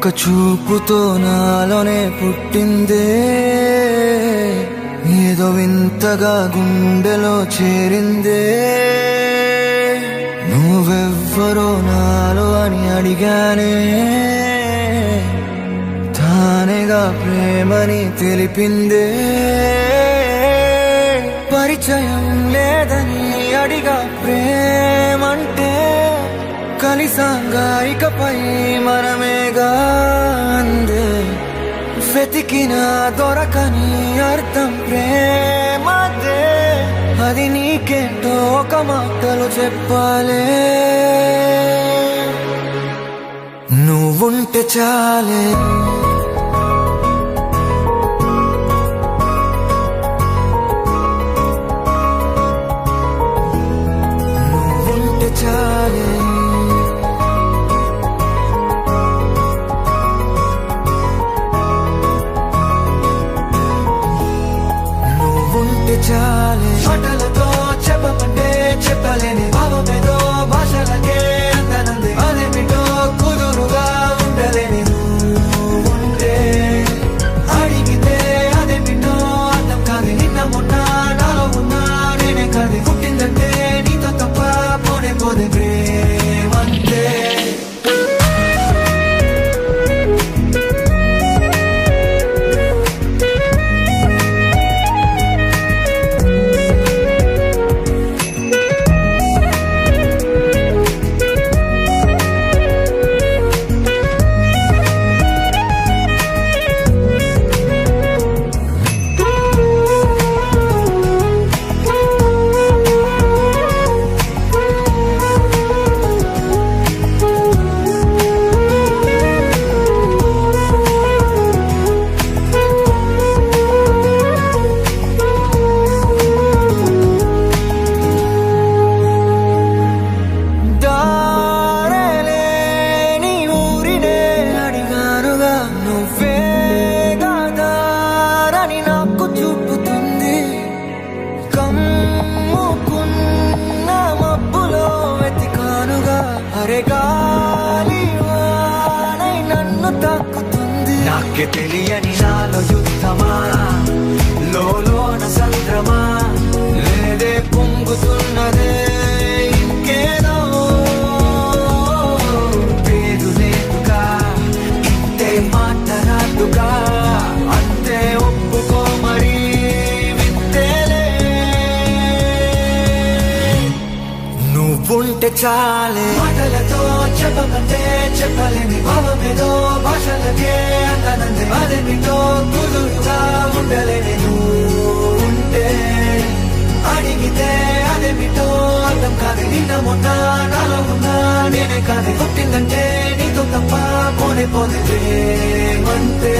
ఒక్క చూపుతో నాలోనే పుట్టిందే, ఏదో వింతగా గుండెలో చేరిందే. నువ్వెవ్వరో నాలో అని అడిగానే, తానేగా ప్రేమని తెలిపిందే. పరిచయం లేదని అడిగా ప్రేమంటే, కలిసాంగా ఇకపై మనమేగా అందే. వెతికిన దొరకని అర్థం ప్రేమదే, అది నీకేంటో ఒక మాటలు చెప్పాలే. నువ్వుంటే చాలే, నువ్వుంటే చాలే, నువ్వుంటే చాలే. మాటలతో చెప్పమంటే చెప్పలేని భావమేదో భాషలకే అందనంది. అదేమిటో కుదురుగా ఉండలేని నువ్వుంటే, అడిగితే అదేమిటో అర్థం కాదు. నిన్న మొన్న నాలో ఉన్నా నేనే కాదు. పుట్టిందంటే నీతో తప్ప పోనే పోదే ప్రేమంతే. అరే గాలి వానై నన్ను తాకుతుంది. నాకే తెలియని నాలో యుద్ధమా, లోన సంద్రమా, లేదే పొంగుతున్నదే ఇంకేదో. పేరు లేదుగా, ఇంతే మాట్లాడుగా, అంతే ఒప్పుకో మరి వింతేలే. నువ్వుంటే చాలే, మాటలతో చెప్పమంటే చెప్పలేని భావమేదో భాషలకే అందనంది. అదేమిటో కుదురుగా ఉండలేని నువ్వుంటే, అడిగితే అదేమిటో అర్థం కాదు. నిన్న మొన్న నాలో ఉన్నా నేనే కాదు. పుట్టిందంటే నీతో తప్ప పోనే పోదే ప్రేమంతే.